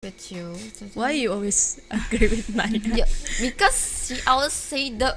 with you. Why you always agree with Naia? Yeah, because she always say the.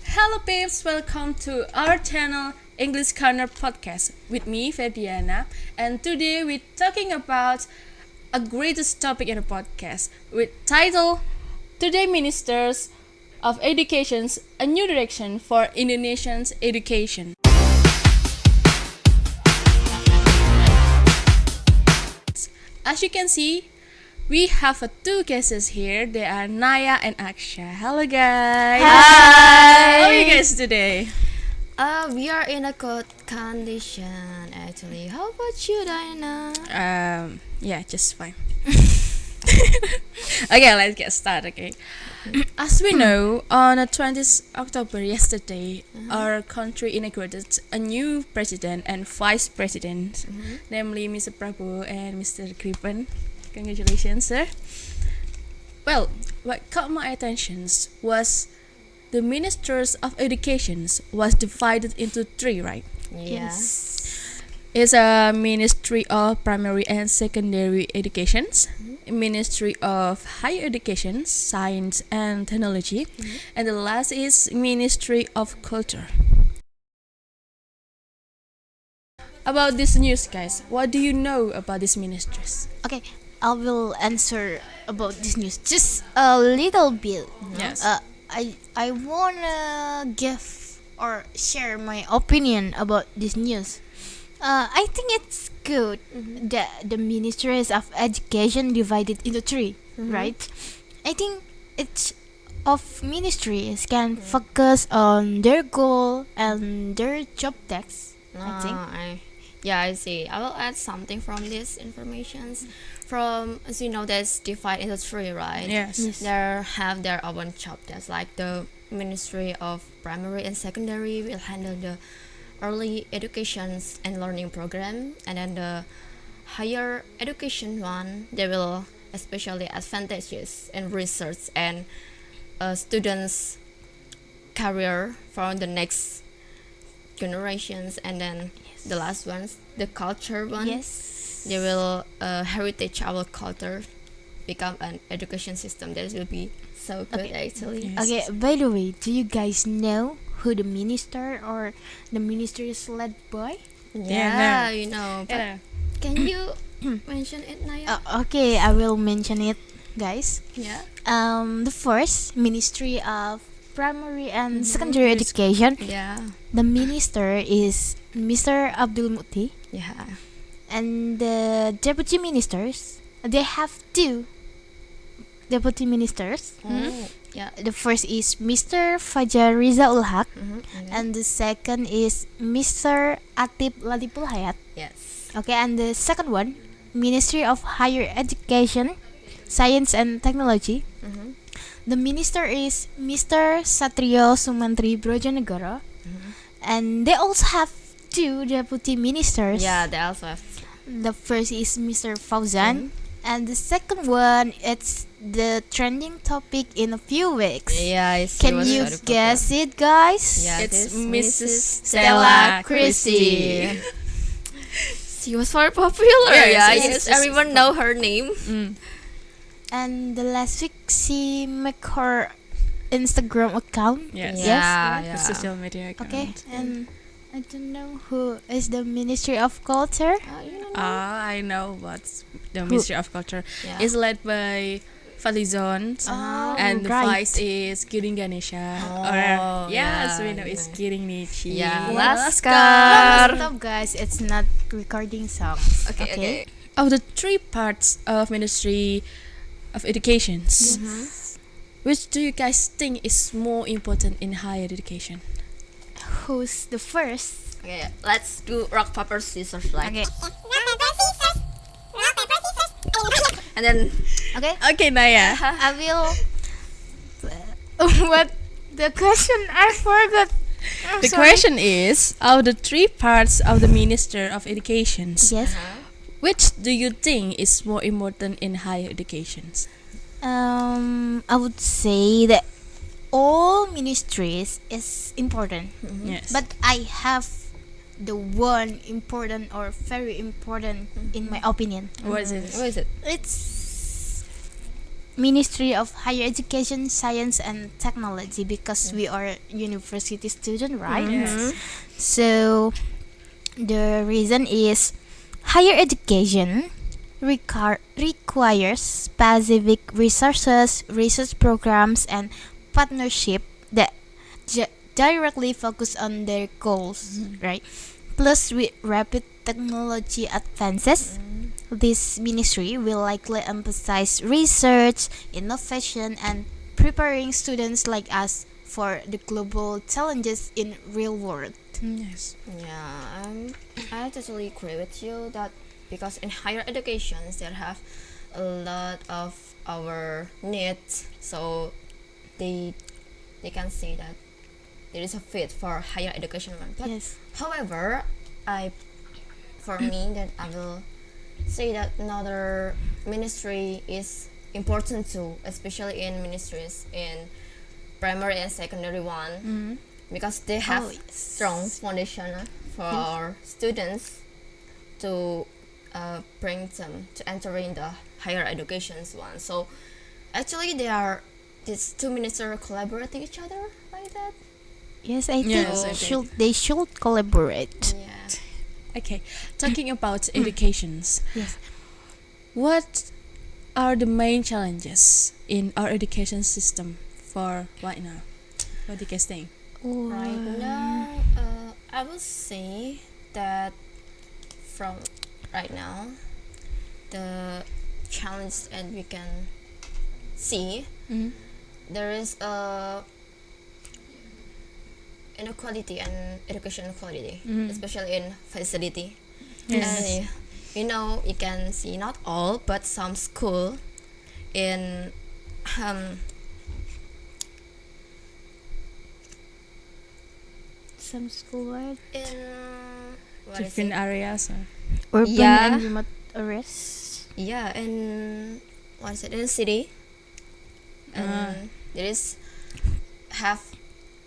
Hello peeps, welcome to our channel English Corner Podcast with me Ferdiana, and today we're talking about a greatest topic in the podcast with title Today Ministers of Education's A New Direction for Indonesian's Education. As you can see, we have two guests here. They are Naia and Aghsya. Hello guys. Hi. How are you guys today? We are in a good condition actually. How about you, Diana? Yeah, just fine. Okay, let's get started. Okay, as we know, on the 20th October yesterday, our country inaugurated a new president and vice president, namely Mr. Prabowo and Mr. Gripen. Congratulations, sir. Well, what caught my attention was the ministers of education was divided into three, right? Yes. It's a Ministry of Primary and Secondary Education, Ministry of Higher Education, Science and Technology, and the last is Ministry of Culture. About this news, guys, what do you know about these ministries? Okay, I will answer about this news just a little bit. Yes. I wanna give or share my opinion about this news. I think it's good that the ministries of education divided into three, right? I think each of ministries can focus on their goal and their job tasks. I think. I see. I will add something from these informations. From, as you know, there's divided into three, right? Yes. They have their own job desks. Like the Ministry of Primary and Secondary will handle the early education and learning program, and then the higher education one, they will especially advantages in research and students' career for the next generations, and then the last ones, the culture one. Yes. They will heritage our culture, become an education system that will be so good actually. Yes. Okay, by the way, do you guys know who the minister or the ministry is led by? Yeah, no. you know. But Yeah. can you mention it, Naia? Okay, I will mention it, guys. Yeah. The first Ministry of Primary and Secondary Education. Yeah. The minister is Mr. Abdul Muti, Yeah. and the deputy ministers. They have two deputy ministers. Oh. Yeah. The first is Mr. Fajar Riza Ulhaq, And and the second is Mr. Atip Ladipul Hayat. yes. Okay, and the second one, Ministry of Higher Education, Science and Technology. The minister is Mr. Satrio Sumantri Brojonegoro, and they also have two deputy ministers. Yeah, they also have. The first is Mr. Fauzan, and the second one, it's the trending topic in a few weeks. Yeah. Can you guess it, guys? Yeah, It's this Mrs. Stella Stella Christie. She was very popular. Yeah, Yes, everyone know her name. And the last week, she make her Instagram account. Yes. Yeah, The yeah. social media account. Okay, and I don't know who is the Ministry of Culture. You know. I know what the Ministry of Culture Yeah. is led by Falizon, and the right. vice is Kiring Ganesha. Oh, yes, yeah, we know it's yeah. Kiring Nichi. Yeah, No, stop, guys. It's not recording songs. Okay. Of the three parts of Ministry of Education, which do you guys think is more important in higher education? Who's the first? Okay, let's do rock paper scissors like. Okay. And then Okay. Okay, Naia. I will. What the question? I forgot. I'm The sorry. question is, of the three parts of the Minister of Education, Yes. Which do you think is more important in higher educations? I would say that all ministries is important, Yes. but I have the one important or very important in my opinion. What is it? What is it? It's Ministry of Higher Education, Science and Technology, because we are university student, right? Yes. So the reason is higher education requires specific resources, research programs, and partnership that directly focus on their goals, right? Plus, with rapid technology advances, this ministry will likely emphasize research, innovation, and preparing students like us for the global challenges in real world. Yes. Yeah, I totally agree with you that because in higher educations there have a lot of our needs, so they can say that there is a fit for higher education one. But Yes. however, for me that I will say that another ministry is important too, especially in ministries in primary and secondary one, because they have Oh, yes. strong foundation for students to bring them to enter in the higher educations one. So actually these two ministers collaborate each other like that. Yes, I think Yes, I think. they should collaborate. Yeah. Okay. Talking about educations, Yes. what are the main challenges in our education system for right now? What do you guys think? Right now, I will say that from right now, the challenge that we can see, there is a inequality and education quality, especially in facility. Yes. And you can see not all, but some school in Some school wide in what is Different it? areas. urban Yeah. and remote areas. Yeah, in what is it, in the city, and there is have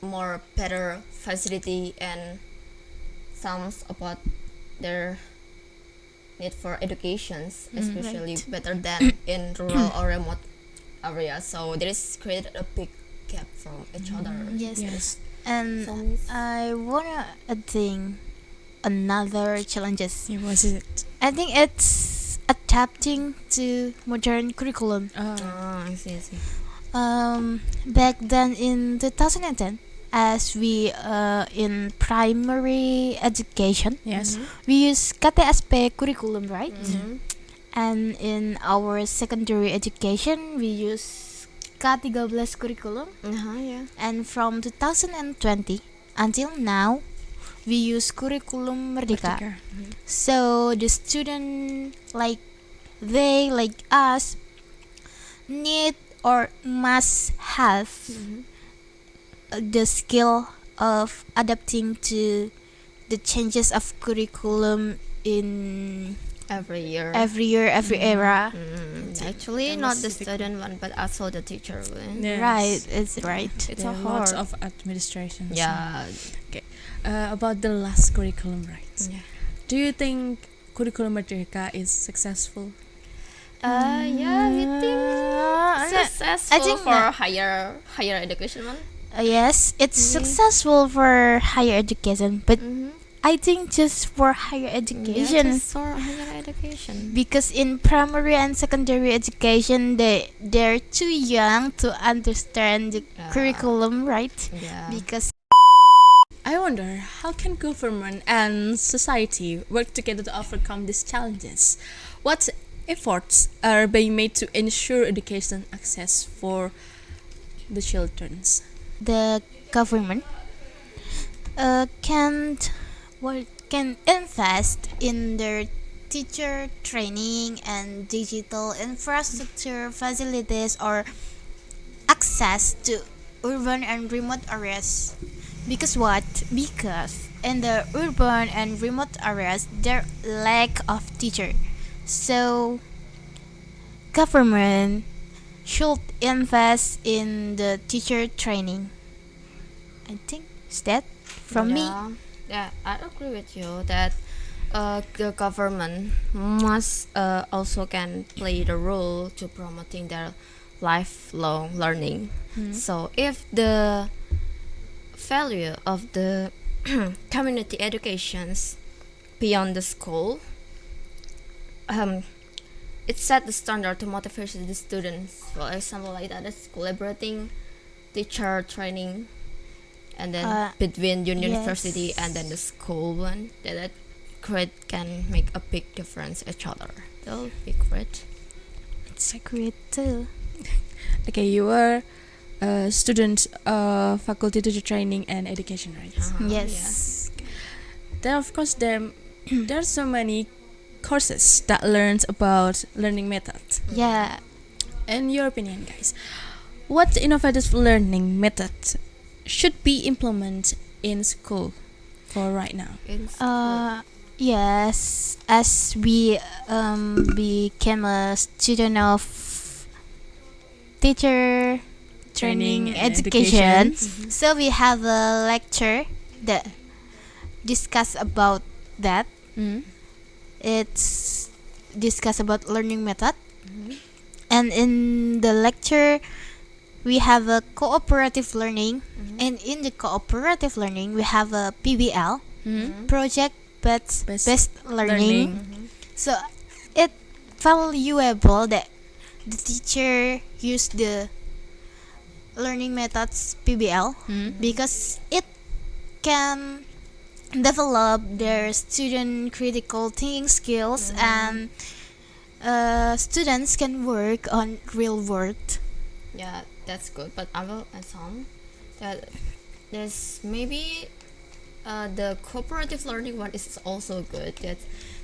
more better facility and some about their need for educations, especially Right. better than in rural or remote areas. So there is created a big gap from each other. Yes. Yes. And Some- I wanna think another challenges. Yeah, what is it? I think it's adapting to modern curriculum. I see. Back then in 2010, as we in primary education, Yes. we use KTSP curriculum, right? Mhm. And in our secondary education, we use K13 curriculum. Yeah. And from 2020 until now, we use curriculum Merdeka. Merdeka. So the student like us need or must have the skill of adapting to the changes of curriculum in Every year. every year, every era. Actually, That not was the difficult. student one, but also the teacher one. Yes. Right, it's right. It's There a are lots hard. of administration. Yeah. About the last curriculum, right? Yeah. Do you think curriculum Merdeka is successful? Yeah, we think successful think for not. higher education one. Yes, it's successful for higher education, but I think just for higher Yeah, education. just for higher education. Because in primary and secondary education, they're too young to understand the Yeah. curriculum, right? Yeah. Because I wonder how can government and society work together to overcome these challenges? What efforts are being made to ensure education access for the children? the government can invest in their teacher training and digital infrastructure facilities or access to urban and remote areas. Because in the urban and remote areas there lack of teacher. So government should invest in the teacher training. I think is that from me. Yeah, I agree with you that the government must also can play the role to promoting their lifelong learning. So if the value of the community educations beyond the school, it set the standard to motivate the students. For example, like that is collaborating teacher training, and then between university yes. and then the school one, that great can make a big difference each other. That will be great. It's a great too. Okay, you are a student of faculty teacher training and education, right? Yes. Then of course there are so many courses that learns about learning methods. Yeah. In your opinion, guys, what innovative learning method should be implemented in school for right now? Yes. As we became a student of teacher training and education, education. so we have a lecture that discuss about that. It's discuss about learning method, and in the lecture we have a cooperative learning, and in the cooperative learning we have a PBL, project based learning. So it valuable that the teacher use the learning methods PBL because it can develop their student critical thinking skills, and students can work on real world. Yeah, that's good. But I will add some that there's maybe the cooperative learning one is also good. That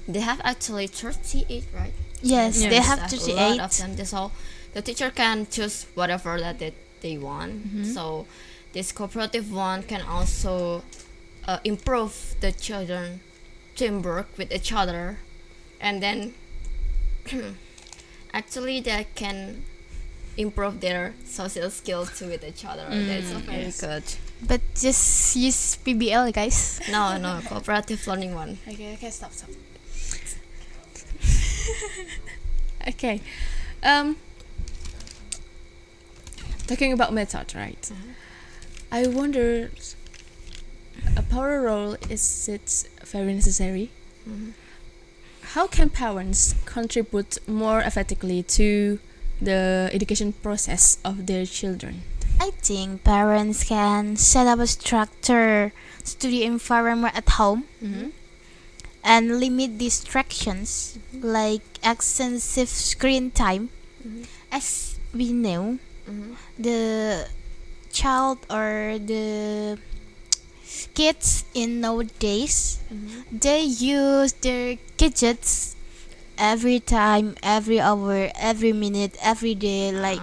they have actually 38, right? Yes, Yes. they have A lot 38. of them. So the teacher can choose whatever that they want. So this cooperative one can also improve the children teamwork with each other, and then actually they can improve their social skills too with each other. That's very good. But just use PBL, guys. No, cooperative learning one. Okay, stop. Okay, talking about method, right? I wonder, a power role is it very necessary? How can parents contribute more effectively to the education process of their children? I think parents can set up a structured study environment at home and limit distractions like excessive screen time. As we know, the child or the kids in nowadays, they use their gadgets every time, every hour, every minute, every day, like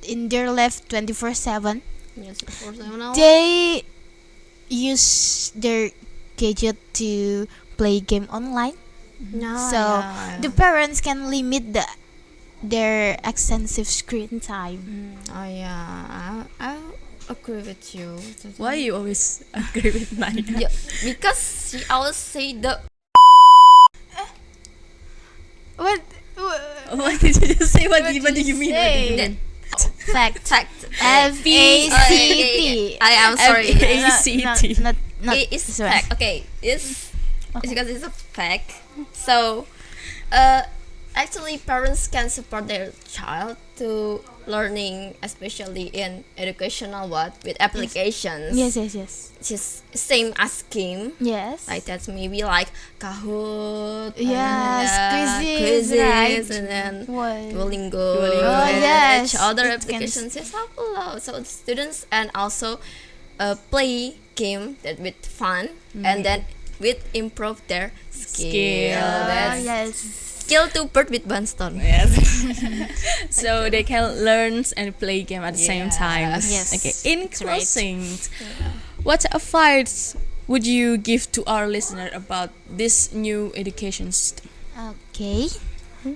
in their life 24/7. Yes, of course. I know. They use their gadget to play game online. So the parents can limit their extensive screen time. I agree with you. Why you always agree with Naia? Yeah, because she always say the What? What did you just say? What did you mean? Fact. fact. FACT. I am sorry. FACT. Not It is sorry. fact. Okay, it's because it's a fact. So, actually, parents can support their child to learning, especially in educational with applications. Yes. Just same as game. Yes. Like that's maybe like Kahoot. Yes, quizzes, right. and then What? Duolingo. Oh, and yes. each other It can applications. Yes, have a lot. So the students and also play game that with fun, and then with improve their skill. That's yes. skill to bird with one stone. Yes. So they can learn and play game at the same time. Yes. Okay. In That's right. closing, what advice would you give to our listener about this new education system? Okay.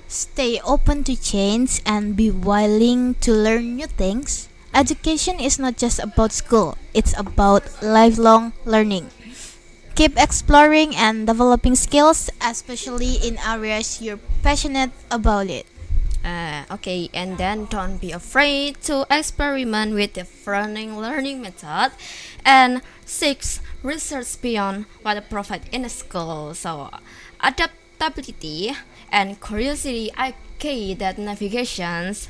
Stay open to change and be willing to learn new things. Education is not just about school, it's about lifelong learning. Keep exploring and developing skills, especially in areas you're passionate about it. Okay, and then don't be afraid to experiment with different learning method and seek research beyond what provided in school. So adaptability and curiosity are key that navigations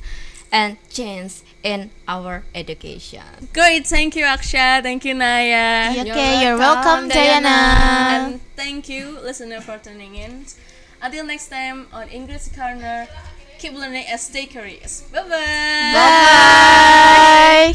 and change in our education. Great, thank you Aghsya, thank you Naia. Okay, you're welcome, Diana. And thank you, listener, for tuning in. Until next time on English Corner, keep learning and stay curious. Bye bye. Bye.